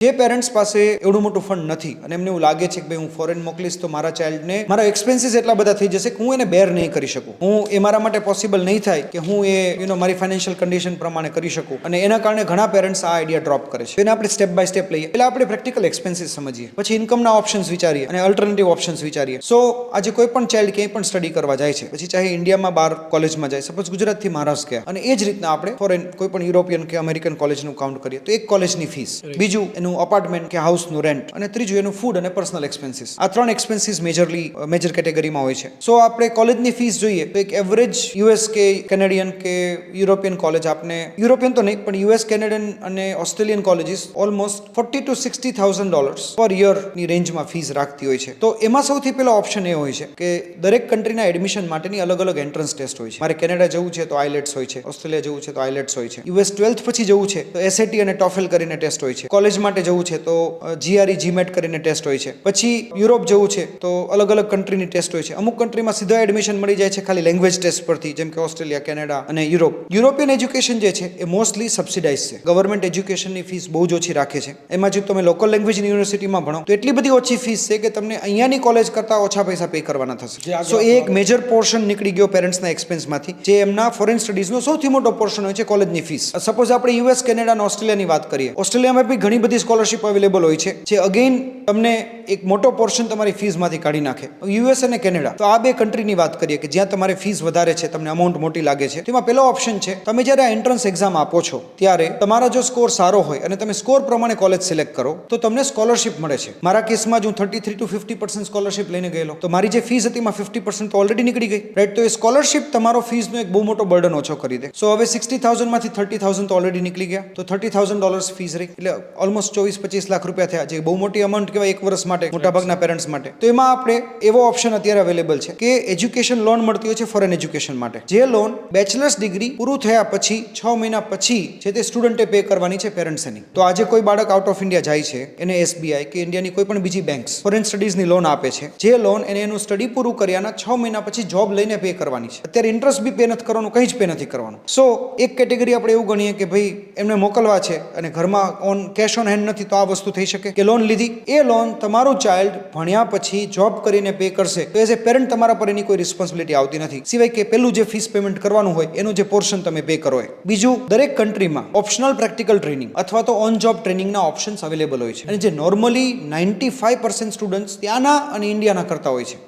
જે પેરેન્ટ્સ પાસે એવડું મોટું ફંડ નથી અને એમને એવું લાગે છે કે ભાઈ હું ફોરેન મોકલીશ તો મારા ચાઇલ્ડને મારા એક્સપેન્સીસ એટલા બધા થઈ જશે કે હું એને બેર નહીં કરી શકું, એ મારા માટે પોસિબલ નહીં થાય કે હું એ મારી ફાઇનાન્શિયલ કન્ડિશન પ્રમાણે કરી શકું, અને એના કારણે ઘણા પેરેન્ટ્સ આ આઈડિયા ડ્રોપ કરે છે. એને આપણે સ્ટેપ બાય સ્ટેપ લઈએ. એટલે આપણે પ્રેક્ટિકલ એક્સપેન્સીસ સમજીએ, પછી ઇન્કમના ઓપ્શન્સ વિચારીએ અને અલ્ટરનેટિવ ઓપ્શન્સ વિચારીએ. સો આજે કોઈ પણ ચાઇલ્ડ ક્યાંય પણ સ્ટડી કરવા જાય છે, પછી ચાહે ઇન્ડિયામાં 12 કોલેજમાં જાય, સપોઝ ગુજરાતથી મહારાષ્ટ્ર ગયા, અને એ જ રીતના આપણે ફોરેન કોઈ પણ યુરોપિયન કે અમેરિકન કોલેજનું કાઉન્ટ કરીએ તો એક કોલેજની ફીસ, બીજું એનું અપાર્ટમેન્ટ કે હાઉસનું રેન્ટ, અને ત્રીજું એનું ફૂડ અને પર્સનલ એક્સપેન્સીસ. આ 3 એક્સપેન્સીસ મેજર કેટેગરીમાં હોય છે. સો આપણે કોલેજની ફીસ જોઈએ તો એક એવરેજ યુએસ કે કેનેડિયન કે યુરોપિયન કોલેજ આપને, યુરોપિયન તો નહીં પણ યુએસ, કેનેડિયન અને ઓસ્ટ્રેલિયન કોલેજીસ ઓલમોસ્ટ $40,000 to $60,000 પર યર ની રેન્જમાં ફીસ રાખતી હોય છે. તો એમાં સૌથી પહેલો ઓપ્શન એ હોય છે કે દરેક કન્ટ્રીના એડમિશન માટેની અલગ અલગ એન્ટ્રન્સ ટેસ્ટ હોય છે. મારે કેનેડા જવું છે તો આઇલેટ્સ હોય છે, ઓસ્ટ્રેલિયા જવું છે તો આઇલેટ્સ હોય છે, યુએસ 12th પછી જવું છે તો એસએટી અને ટોફેલ કરીને ટેસ્ટ હોય છે, કોલેજ માટે જવું છે તો જીઆરઈ જીમેટ કરીને ટેસ્ટ હોય છે, પછી યુરોપ જવું છે તો અલગ અલગ કન્ટ્રીની ટેસ્ટ હોય છે. અમુક કન્ટ્રીમાં સીધા એડમિશન મળી જાય છે ખાલી લેંગ્વેજ ટેસ્ટ પરથી, જેમ કે ઓસ્ટ્રેલિયા, કેનેડા અને યુરોપ. યુરોપિયન એજ્યુકેશન જે છે એ મોસ્ટલી સબસિડાઇઝ છે. ગવર્મેન્ટ એજ્યુકેશનની ફીસ બહુ જ ઓછી રાખે છે. એમાં જો તમે લોકલ લેંગ્વેજની યુનિવર્સિટીમાં ભણો તો એટલી બધી ઓછી ફીસ છે કે તમને અહીંયાની કોલેજ કરતાં ઓછા પૈસા પે કરવાના થશે. સો એ એક મેજર પોર્શન નીકળી ગયો પેરેન્ટ્સના એક્સપેન્સમાંથી, જે એમના ફોરેન સ્ટડીઝનો સૌથી મોટો પોર્શન હોય છે કોલેજની ફીસ. સપોઝ આપણે યુએસ, કેનેડા અને ઓસ્ટ્રેલિયાની વાત કરીએ, ઓસ્ટ્રેલિયામાં બી ઘણી બધી સ્કોલરશિપ અવેલેબલ હોય છે, જે અગેન તમને એક મોટો પોર્શન તમારી ફીસમાંથી કાઢી નાખે. યુએસ અને કેનેડા, તો આ બે કન્ટ્રીની વાત કરીએ કે જ્યાં તમારે ફીસ વધારે છે, તમને અમાઉન્ટ મોટી લાગે છે. તેમાં પહેલો ઓપ્શન છે, તમે જ્યારે આ એન્ટ્રન્સ એક્ઝામ આપો છો ત્યારે તમારા જો સ્કોર સારો હોય અને તમે સ્કોર પ્રમાણે કોલેજ સિલેક્ટ કરો તો તમને સ્કોલરશિપ મળે છે. મારા કેસમાં હું 33 to 50% સ્કોલરશિપ લઈને ગયેલો, તો મારી જે ફીસ હતી એમાં 50% તો ઓલરેડી નીકળી ગઈ, રાઈટ. તો એ સ્કોલરશિપ તમારો ફીસનો એક બહુ મોટો બર્ડન ઓછો કરી દે. સો હવે 60,000 માંથી 30,000 તો ઓલરેડી નીકળી ગયા, તો $30,000 ફીસ રહી, એટલે ઓલમોસ્ટ 24-25 લાખ રૂપિયા થયા, જે બહુ મોટી અમાઉન્ટ કહેવાય એક વર્ષ માટે મોટાભાગના પેરેન્ટ્સ માટે. તો એમાં આપણે એવો ઓપ્શન અત્યારે અવેલેબલ છે કે એજ્યુકેશન લોન મળતી હોય છે ફોરેન એજ્યુકેશન માટે. જે લોન બેચલર્સ ડિગ્રી પૂરું થયા પછી 6 મહિના પછી છે તે સ્ટુડન્ટે પે કરવાની છે પેરેન્ટ્સની. તો આજે કોઈ બાળક આઉટ ઓફ ઇન્ડિયા જાય છે, એને એસબીઆઈ કે ઇન્ડિયાની કોઈ પણ બીજી બેંક્સ ફોરેન સ્ટડીઝની લોન આપે છે, જે લોન એને એનું સ્ટડી પૂરું કર્યાના 6 મહિના પછી જોબ લઈને પે કરવાની છે. અત્યારે ઇન્ટરેસ્ટ બી પે નથી કરવાનું, કંઈ જ પે નથી કરવાનું. સો એક કેટેગરી આપણે એવું ગણીએ કે ભાઈ એમને મોકલવા છે અને ઘરમાં કેશ ઓન હેન્ડ નથી, તો આ વસ્તુ થઈ શકે કે લોન લીધી, એ લોન તમારું ચાઇલ્ડ ભણ્યા પછી જોબ કરીને પે કરશે, તો એઝ એ પેરેન્ટ તમારા પર એની કોઈ રિસ્પોન્સિબિલિટી આવતી નથી, સિવાય કે પેલું જે ફીસ પેમેન્ટ કરવાનું હોય એનું જે પોર્શન તમે પે કરો. બીજું, દરેક કન્ટ્રીમાં ઓપ્શનલ પ્રેક્ટિકલ ટ્રેનિંગ અથવા તો ઓન જોબ ટ્રેનિંગના ઓપ્શન્સ અવેલેબલ હોય છે, અને જે નોર્મલી 95% સ્ટુડન્ટ્સ ત્યાંના અને ઇન્ડિયાના કરતા હોય છે.